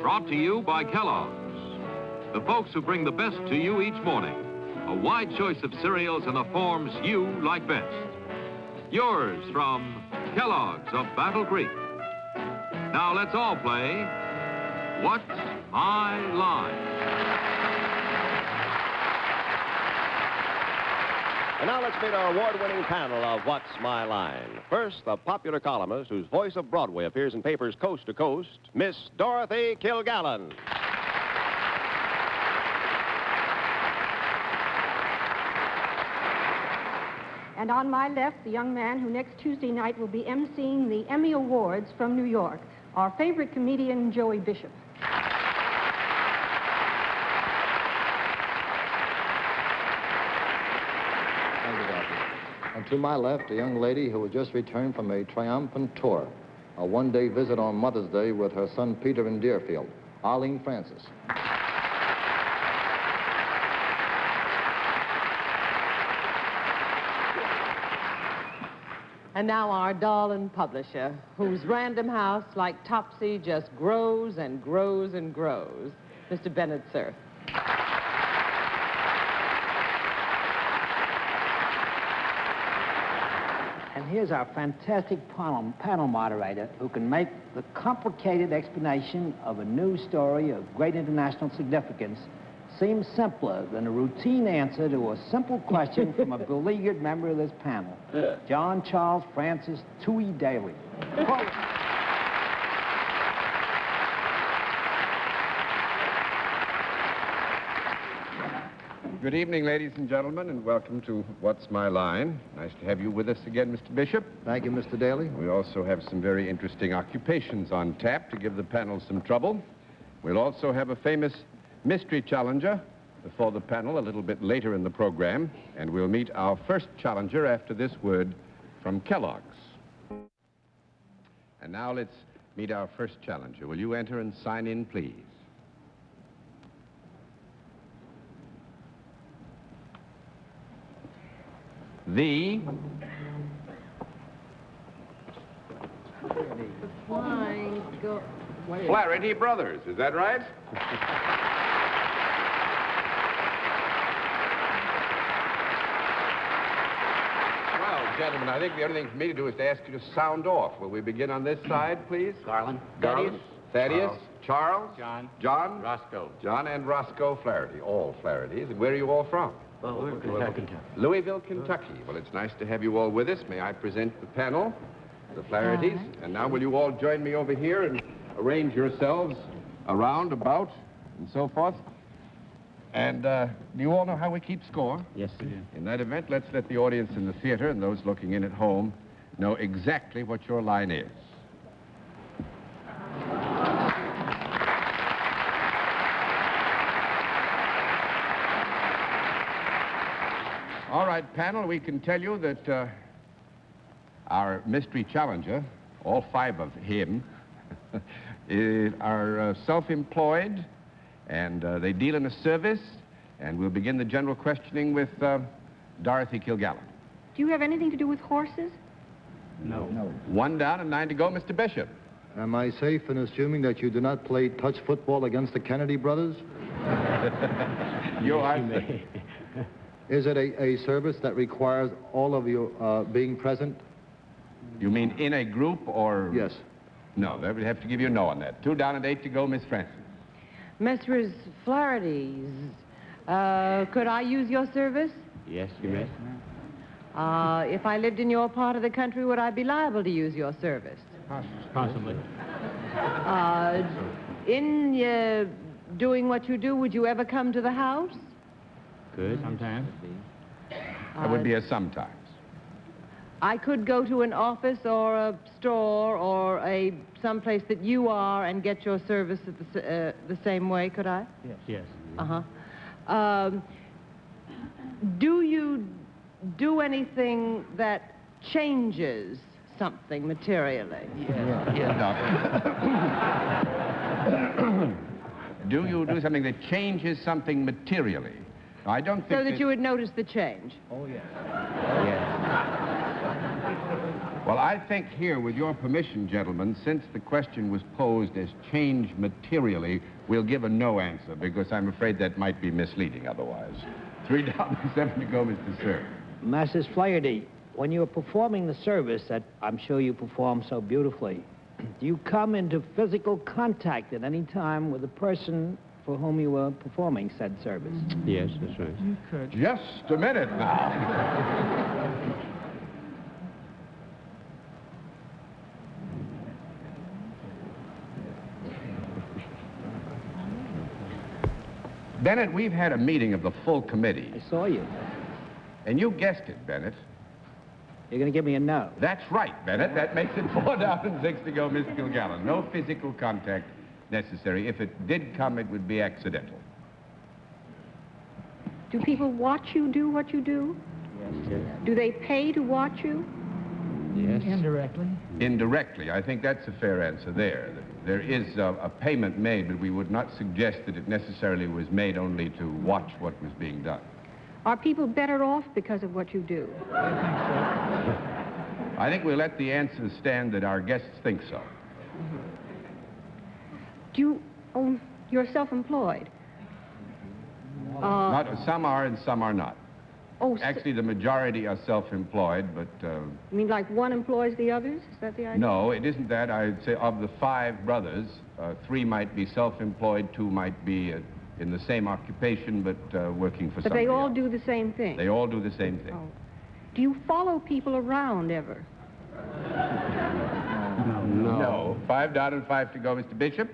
Brought to you by Kellogg's, the folks who bring the best to you each morning. A wide choice of cereals in the forms you like best. Yours from Kellogg's of Battle Creek. Now let's all play What's My Line? And now let's meet our award-winning panel of What's My Line. First, the popular columnist whose voice of Broadway appears in papers coast to coast, Miss Dorothy Kilgallen. And on my left, the young man who next Tuesday night will be emceeing the Emmy Awards from New York, our favorite comedian, Joey Bishop. And to my left, a young lady who has just returned from a triumphant tour, a one-day visit on Mother's Day with her son Peter in Deerfield, Arlene Francis. And now our darling publisher, whose Random House, like Topsy, just grows and grows and grows, Mr. Bennett, Cerf. And here's our fantastic panel moderator who can make the complicated explanation of a news story of great international significance seem simpler than a routine answer to a simple question from a beleaguered member of this panel. John Charles Francis Toohey Daly. Good evening, ladies and gentlemen, and welcome to What's My Line. Nice to have you with us again, Mr. Bishop. Thank you, Mr. Daly. We also have some very interesting occupations on tap to give the panel some trouble. We'll also have a famous mystery challenger before the panel a little bit later in the program, and we'll meet our first challenger after this word from Kellogg's. And now let's meet our first challenger. Will you enter and sign in, please? The Flaherty Brothers, is that right? Well, gentlemen, I think the only thing for me to do is to ask you to sound off. Will we begin on this side, please? Garland. Thaddeus. Charles. John. John. Roscoe. John and Roscoe Flaherty, all Flahertys. And where are you all from? Well, we're Kentucky. Louisville, Kentucky. Well, it's nice to have you all with us. May I present the panel, the Flahertys? And now will you all join me over here and arrange yourselves around, about, and so forth? And do you all know how we keep score? Yes, we do. In that event, let's let the audience in the theater and those looking in at home know exactly what your line is. All right, panel, we can tell you that our mystery challenger, all five of him, are self-employed, and they deal in a service, and we'll begin the general questioning with Dorothy Kilgallen. Do you have anything to do with horses? No. One down and 9 to go, Mr. Bishop. Am I safe in assuming that you do not play touch football against the Kennedy brothers? You are safe. Is it a service that requires all of you being present? You mean in a group or? Yes. No, they would have to give you a no on that. 2 down and 8 to go, Miss Francis. Messrs. Flaherty's, could I use your service? Yes, you may. If I lived in your part of the country, would I be liable to use your service? Possibly. In doing what you do, would you ever come to the house? Good, sometimes. That would be a sometimes. I could go to an office or a store or someplace that you are and get your service at the same way, could I? Yes. Uh-huh. Do you do anything that changes something materially? Do you do something that changes something materially? I don't think So that you would notice the change? Oh, yes. Well, I think here, with your permission, gentlemen, since the question was posed as change materially, we'll give a no answer, because I'm afraid that might be misleading otherwise. $3, 7 to go, Mr. Cerf. Mrs. Flaherty, when you are performing the service that I'm sure you perform so beautifully, do you come into physical contact at any time with the person for whom you were performing said service? Yes, that's right. Just a minute now. Bennett, we've had a meeting of the full committee. I saw you. And you guessed it, Bennett. You're going to give me a no. That's right, Bennett. That makes it 4 down and 6 to go, Miss Kilgallen. No physical contact necessary. If it did come, it would be accidental. Do people watch you do what you do? Yes. Do they pay to watch you? Yes. Indirectly. Indirectly. I think that's a fair answer there. There is a payment made, but we would not suggest that it necessarily was made only to watch what was being done. Are people better off because of what you do? I think we'll let the answer stand that our guests think so. Do you own, you're self-employed? Some are and some are not. Oh, Actually, the majority are self-employed, but... you mean like one employs the others? Is that the idea? No, it isn't that. I'd say of the 5 brothers, 3 might be self-employed, 2 might be in the same occupation, but working for somebody But they all else. do the same thing? They all do the same thing. Oh. Do you follow people around ever? No. 5 down and 5 to go, Mr. Bishop.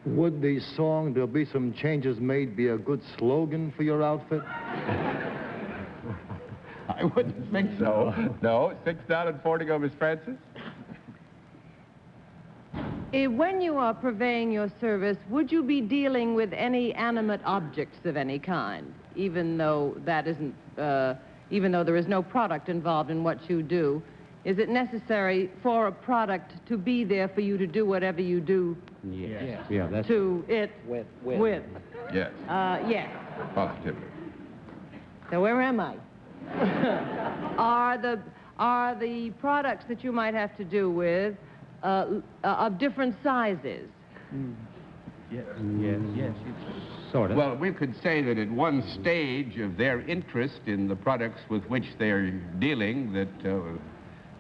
Would the song "There'll Be Some Changes Made" be a good slogan for your outfit? I wouldn't think so. No. 6 down and 4 to go, Miss Francis. When you are purveying your service, would you be dealing with any animate objects of any kind, even though that isn't, even though there is no product involved in what you do? Is it necessary for a product to be there for you to do whatever you do Yes. Yeah, that's... to it With. Yes. Yes. Positively. So where am I? Are the products that you might have to do with of different sizes? Yes. Sort of. Well, we could say that at one stage of their interest in the products with which they're dealing, that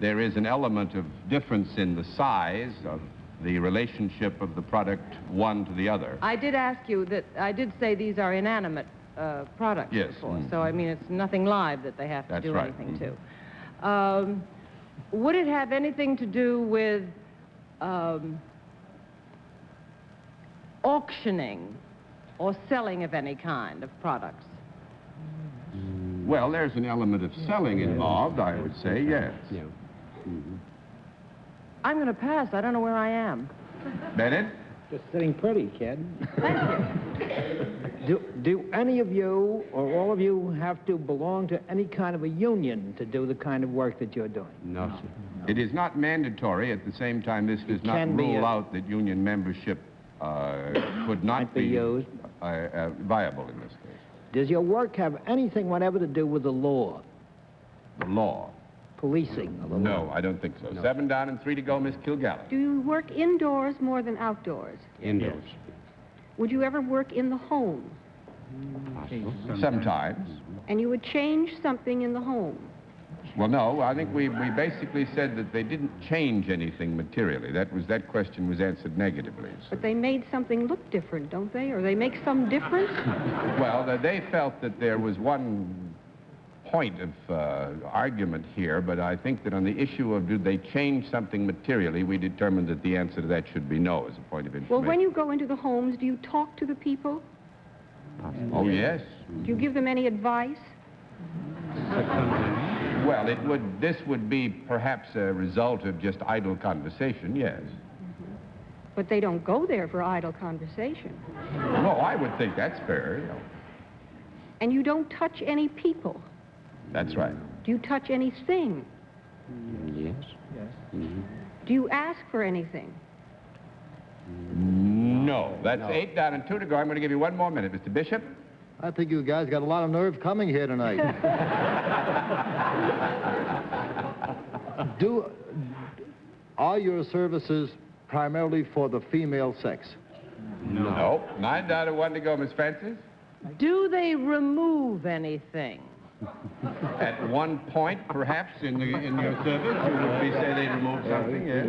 there is an element of difference in the size of the relationship of the product one to the other. I did ask you that, I did say these are inanimate products Yes. before, so I mean it's nothing live that they have to That's do right. anything to. Would it have anything to do with auctioning or selling of any kind of products? Well, there's an element of selling involved, I would say, yes. Yeah. Mm-hmm. I'm going to pass. I don't know where I am. Bennett? Just sitting pretty, kid. Thank you. Do any of you or all of you have to belong to any kind of a union to do the kind of work that you're doing? No, sir. It is not mandatory. At the same time, this does not can be rule a- out that union membership could not Might be used. viable in this case. Does your work have anything whatever to do with the law, The law? policing of the law? No, I don't think so. 7 down and 3 to go, Miss Kilgallen. Do you work indoors more than outdoors? Indoors. Would you ever work in the home? Sometimes. And you would change something in the home? Well, no, I think we basically said that they didn't change anything materially. That question was answered negatively. But they made something look different, don't they? Or they make some difference? Well, they felt that there was one point of argument here, but I think that on the issue of did they change something materially, we determined that the answer to that should be no as a point of information. Well, when you go into the homes, do you talk to the people? Oh, yes. Do you give them any advice? Well, this would be perhaps a result of just idle conversation, yes. But they don't go there for idle conversation. No, I would think that's fair. You know. And you don't touch any people. That's right. Do you touch anything? Yes. Do you ask for anything? No. That's 8 down and 2 to go. I'm going to give you 1 more minute, Mr. Bishop. I think you guys got a lot of nerve coming here tonight. Are your services primarily for the female sex? No. 9 down to 1 to go, Miss Francis. Do they remove anything? At one point, perhaps, in your service, you would say they removed something, yes?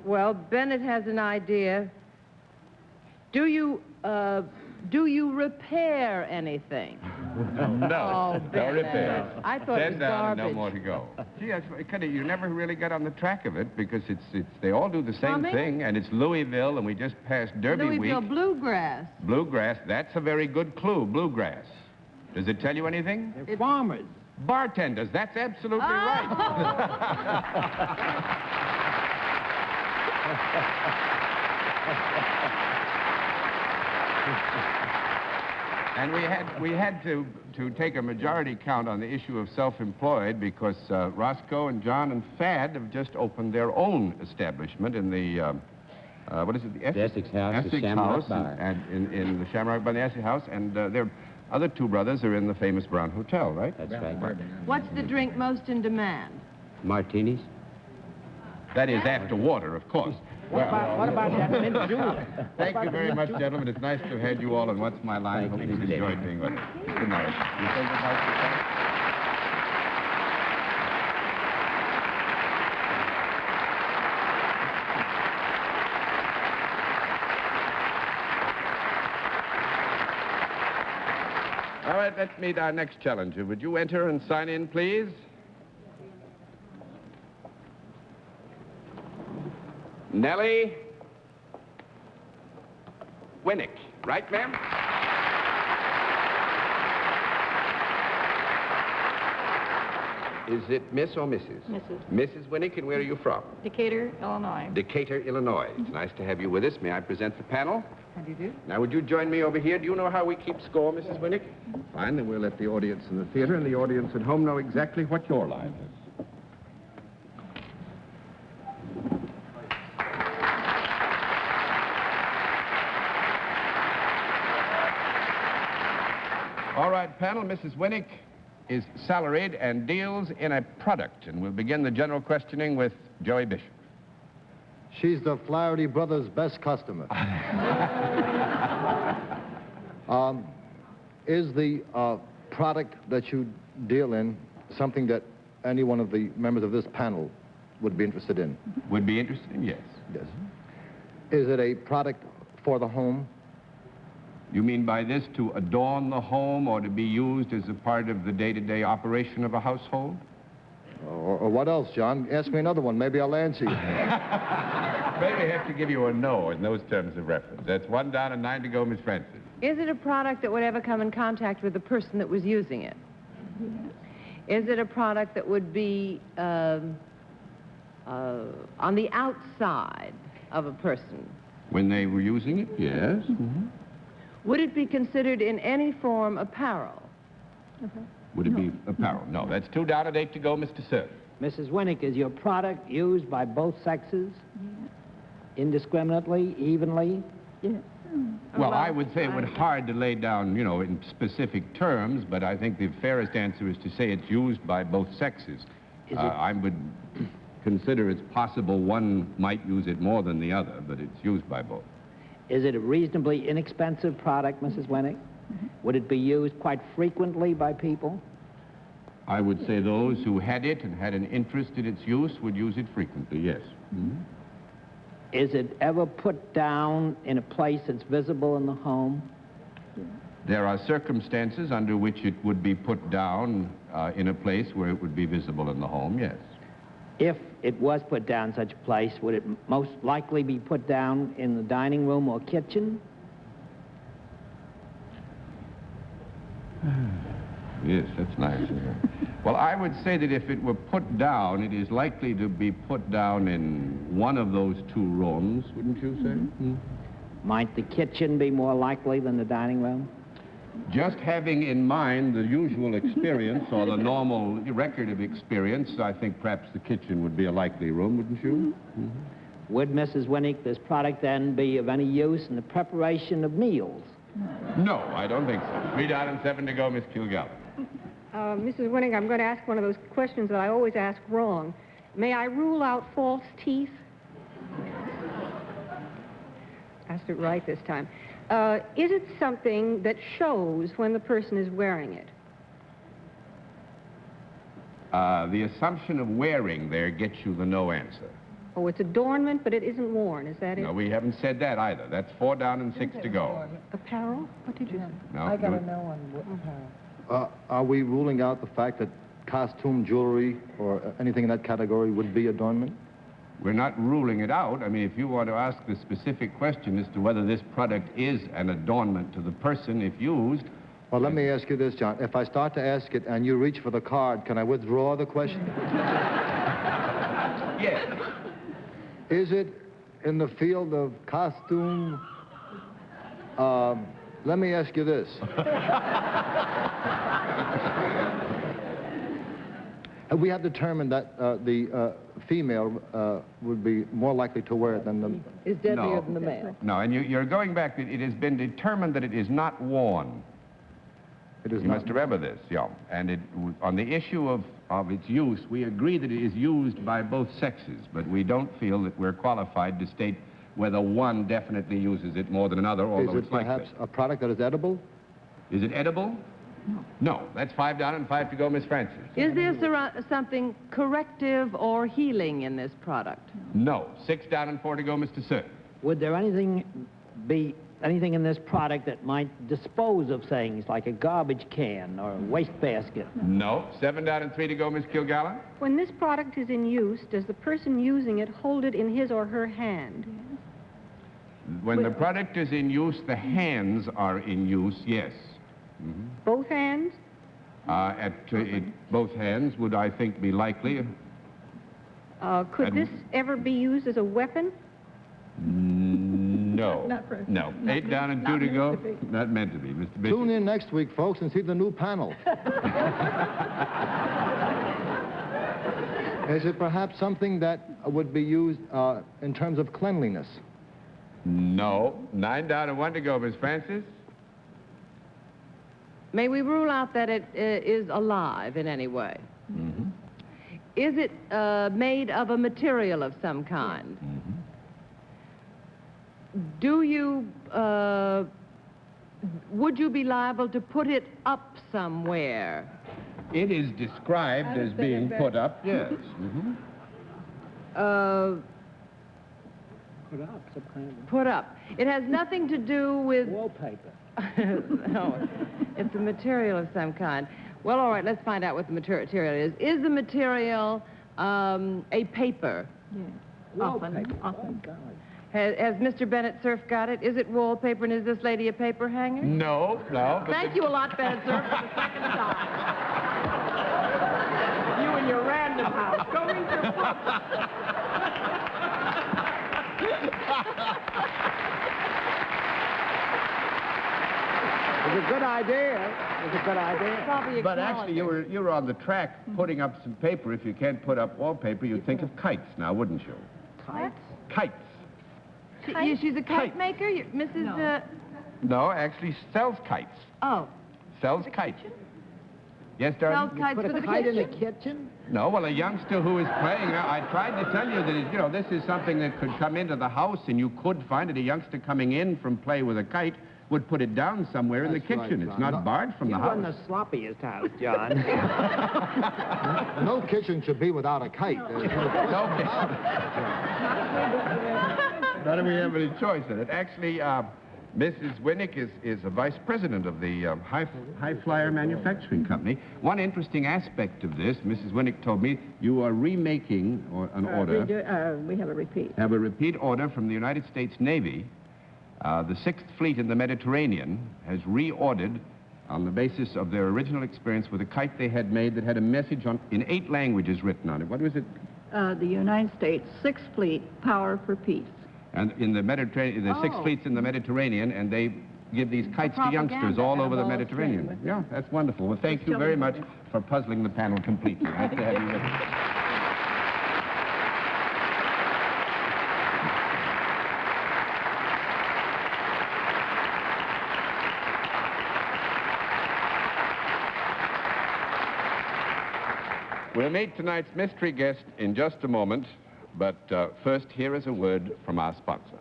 Well, Bennett has an idea. Do you repair anything? No, Oh, no Bennett. repair. I thought it 10 was down and garbage. no more to go. Gee, you never really got on the track of it because they all do the same Plumbing? thing, and it's Louisville, and we just passed Derby Louisville Week. bluegrass. Bluegrass, that's a very good clue, bluegrass. Does it tell you anything? They're farmers. Bartenders, that's absolutely right. And we had to take a majority count on the issue of self-employed because Roscoe and John and Fad have just opened their own establishment in the, what is it? The Essex House, the Essex Shamrock House, Bar. and in the Shamrock Bar, the Essex House, and their other 2 brothers are in the famous Brown Hotel, right? That's right. What's the drink most in demand? Martinis? That is after water, of course. What about that mint julep? Thank you very much, gentlemen. It's nice to have had you all on What's My Line. Thank Hope you, you've Mr. enjoyed Davis. being with us. Good night. You say good night, Mr. All right, let's meet our next challenger. Would you enter and sign in, please? Nellie Winnick. Right, ma'am? Is it Miss or Mrs.? Mrs. Mrs. Winnick, and where are you from? Decatur, Illinois. Decatur, Illinois. It's nice to have you with us. May I present the panel? How do you do? Now, would you join me over here? Do you know how we keep score, Mrs. Winnick? Fine, then we'll let the audience in the theater and the audience at home know exactly what your line is. All right, panel, Mrs. Winnick is salaried and deals in a product, and we'll begin the general questioning with Joey Bishop. She's the Flaherty brothers' best customer. Is the product that you deal in something that any one of the members of this panel would be interested in? Would be interested in? Yes. Yes. Is it a product for the home? You mean by this to adorn the home or to be used as a part of the day-to-day operation of a household? Or what else, John? Ask me another one. Maybe I'll answer you. Maybe I have to give you a no in those terms of reference. That's 1 down and 9 to go, Miss Francis. Is it a product that would ever come in contact with the person that was using it? Is it a product that would be on the outside of a person? When they were using it, yes. Mm-hmm. Would it be considered in any form apparel? Would it be apparel? No, that's 2 down and 8 to go, Mr. Cerf. Mrs. Winnick, is your product used by both sexes? Indiscriminately, evenly? Well, I would say it would hard to lay down, you know, in specific terms, but I think the fairest answer is to say it's used by both sexes. I would consider it's possible one might use it more than the other, but it's used by both. Is it a reasonably inexpensive product, Mrs. Winnick? Would it be used quite frequently by people? I would say those who had it and had an interest in its use would use it frequently, yes. Is it ever put down in a place that's visible in the home? There are circumstances under which it would be put down in a place where it would be visible in the home, yes. If it was put down in such a place, would it most likely be put down in the dining room or kitchen? Yes, that's nice. Well, I would say that if it were put down, it is likely to be put down in one of those 2 rooms, wouldn't you say? Might the kitchen be more likely than the dining room? Just having in mind the usual experience or the normal record of experience, I think perhaps the kitchen would be a likely room, wouldn't you? Would, Mrs. Winnick, this product then be of any use in the preparation of meals? No, I don't think so. 3 down and 7 to go, Miss Kilgallen. Mrs. Winning, I'm going to ask one of those questions that I always ask wrong. May I rule out false teeth? Asked it right this time. Is it something that shows when the person is wearing it? The assumption of wearing there gets you the no answer. Oh, it's adornment, but it isn't worn. Is that it? No, we haven't said that either. That's 4 down and 6 to go. Apparel? What did you say? No, I got no. to know on apparel. Are we ruling out the fact that costume jewelry or anything in that category would be adornment? We're not ruling it out. I mean, if you want to ask the specific question as to whether this product is an adornment to the person if used... Well, let me ask you this, John. If I start to ask it and you reach for the card, can I withdraw the question? Yes. Is it in the field of costume? Let me ask you this. We have determined that the female would be more likely to wear it than the... Is deadlier No. than the male. No, and you're going back. It has been determined that it is not worn. It is You must remember this, yeah. And on the issue of its use, we agree that it is used by both sexes, but we don't feel that we're qualified to state whether one definitely uses it more than another, although Is it's it likely. perhaps a product that is edible? Is it edible? No. No. That's 5 down and 5 to go, Miss Francis. Is there something corrective or healing in this product? No. 6 down and 4 to go, Mr. Cerf. Would there be anything in this product that might dispose of things like a garbage can or a wastebasket? No. 7 down and 3 to go, Miss Kilgallen. When this product is in use, does the person using it hold it in his or her hand? When the product is in use, the hands are in use, yes. Both hands? Both hands would, I think, be likely. Could And- this ever be used as a weapon? No. Not for- No. not 8 down and 2 not to go. meant to be. Not meant to be, Mr. Bishop. Tune in next week, folks, and see the new panel. Is it perhaps something that would be used in terms of cleanliness? No. 9 down and 1 to go, Miss Francis. May we rule out that it is alive in any way? Mm-hmm. Is it made of a material of some kind? Mm-hmm. Do you, would you be liable to put it up somewhere? It is described as being put up, yes. Mm-hmm. Put up some kind of Put up. It has nothing to do with... wallpaper. No, it's a material of some kind. Well, all right, let's find out what the material is. Is the material a paper? Often. Oh, God. Has Mr. Bennett Cerf got it? Is it wallpaper, and is this lady a paper hanger? No. But Thank you a lot, Bennett Cerf, for the second time. You and your random house. Go read your book. It's a good idea. It's a good idea. Probably But actually, you were on the track putting up some paper. If you can't put up wallpaper, you'd think of kites now, wouldn't you? Kites? Kites. She's a kite Kite. maker, Mrs. No, actually sells kites. Oh, Sells kites. Yes, darling? sells kites Put for a the kite in the kitchen? kitchen? No, well, a youngster who is playing, I tried to tell you that, this is something that could come into the house, and you could find it. A youngster coming in from play with a kite would put it down somewhere in the That's right, kitchen. It's John. not barred from You the run house. the sloppiest house, John. No kitchen should be without a kite. There's no question Okay. about it. Not if we have any choice in it. Actually, Mrs. Winnick is a vice president of the High Flyer Manufacturing Company. One interesting aspect of this, Mrs. Winnick told me, you are remaking an order. We have a repeat. Have a repeat order from the United States Navy. The 6th Fleet in the Mediterranean has reordered on the basis of their original experience with a kite they had made that had a message in 8 languages written on it. What was it? The United States 6th Fleet, Power for Peace. And in the Mediterranean, the 6 fleets in the Mediterranean, and they give these kites to youngsters all over the Mediterranean. Yeah, that's wonderful. Well, thank you very much for puzzling the panel completely. Nice to have you with us. We'll meet tonight's mystery guest in just a moment, but first, here is a word from our sponsor.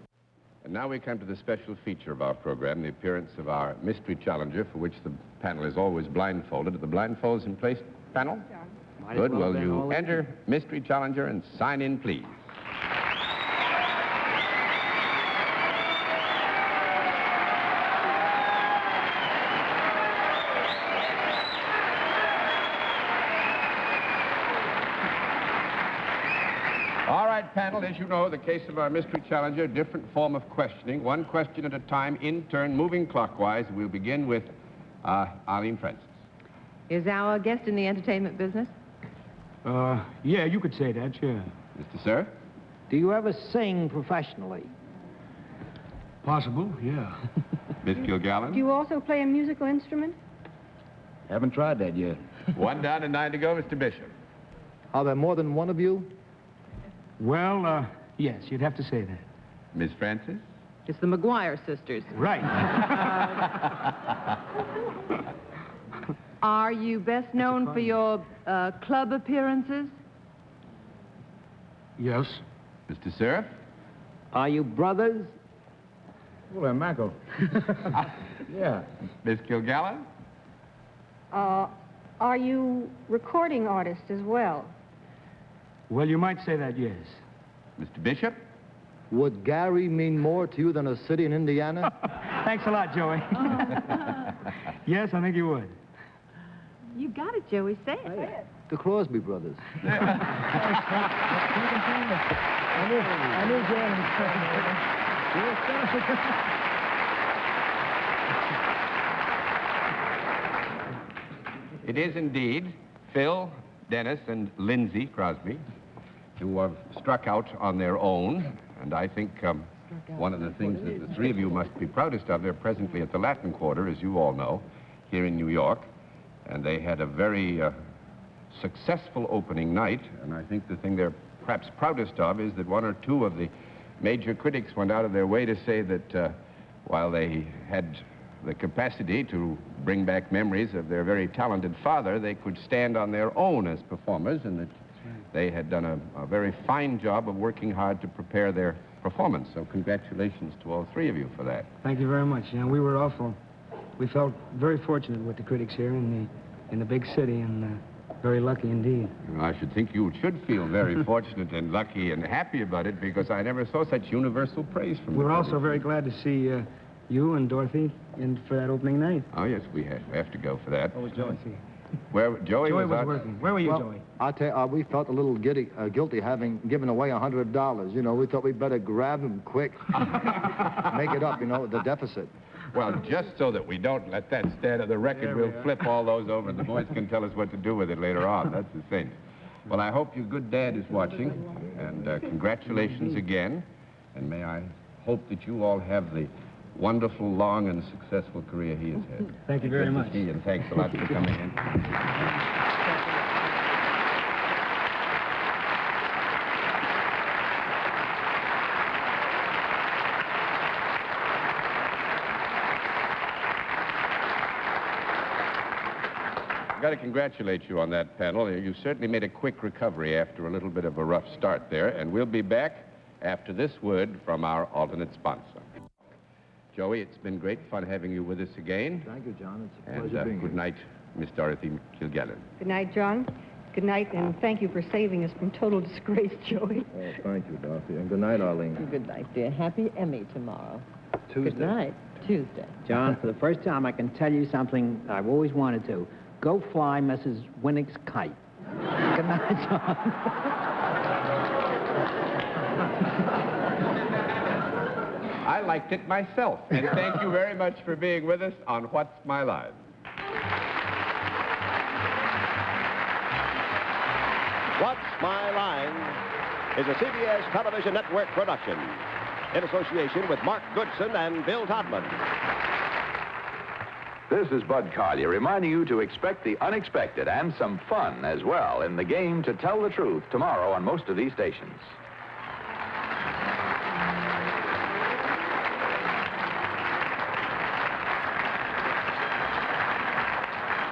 And now we come to the special feature of our program, the appearance of our mystery challenger, for which the panel is always blindfolded. Are the blindfolds in place, panel? Good. Well, you enter mystery challenger and sign in, please. All right, panel, as you know, the case of our mystery challenger, different form of questioning, one question at a time, in turn, moving clockwise. We'll begin with Arlene Francis. Is our guest in the entertainment business? Yeah, you could say that, yeah. Mr. Cerf? Do you ever sing professionally? Possible, yeah. Miss Kilgallen? Do you also play a musical instrument? Haven't tried that yet. 1 down and 9 to go, Mr. Bishop. Are there more than one of you? Well, yes, you'd have to say that. Miss Francis? It's the McGuire sisters. Right. Are you best known for your club appearances? Yes. Mr. Cerf? Are you brothers? Well, Michael. Yeah. Miss Kilgallen? Are you recording artists as well? Well, you might say that, yes. Mr. Bishop? Would Gary mean more to you than a city in Indiana? Thanks a lot, Joey. Yes, I think you would. You got it, Joey. Say it. Say it. The Crosby brothers. I knew It is indeed Phil, Dennis, and Lindsay Crosby, who have struck out on their own. And I think one of the things that the three of you must be proudest of, they're presently at the Latin Quarter, as you all know, here in New York. And they had a very successful opening night. And I think the thing they're perhaps proudest of is that 1 or 2 of the major critics went out of their way to say that while they had the capacity to bring back memories of their very talented father, they could stand on their own as performers, and that they had done a very fine job of working hard to prepare their performance. So congratulations to all 3 of you for that. Thank you very much. You know, we felt very fortunate with the critics here in the big city, and very lucky indeed. I should think you should feel very fortunate and lucky and happy about it, because I never saw such universal praise from you. We're also very glad to see you and Dorothy in for that opening night. Oh, yes, we have to go for that. What was Joey? Where Joey was out. working. Where were you, Joey? I'll tell you, we felt a little guilty having given away $100. You know, we thought we'd better grab them quick. Make it up, you know, the deficit. Well, just so that we don't let that stand on the record, we'll flip all those over, and the boys can tell us what to do with it later on. That's the thing. Well, I hope your good dad is watching, and congratulations again. And may I hope that you all have the wonderful, long, and successful career he has had. Thank you very much. And thanks a lot for coming in. I've got to congratulate you on that, panel. You certainly made a quick recovery after a little bit of a rough start there, and we'll be back after this word from our alternate sponsor. Joey, it's been great fun having you with us again. Thank you, John. It's a And pleasure being good here. night, Miss Dorothy Kilgallen. Good night, John. Good night, and thank you for saving us from total disgrace, Joey. Oh, thank you, Dorothy. And good night, Arlene. Good night, dear. Happy Emmy tomorrow. Tuesday. Good night. Tuesday. John, for the first time, I can tell you something I've always wanted to. Go fly Mrs. Winnick's kite. Good night, John. I liked it myself, and thank you very much for being with us on What's My Line. What's My Line is a CBS Television Network production in association with Mark Goodson and Bill Todman. This is Bud Collier reminding you to expect the unexpected and some fun as well in the game To Tell the Truth tomorrow on most of these stations.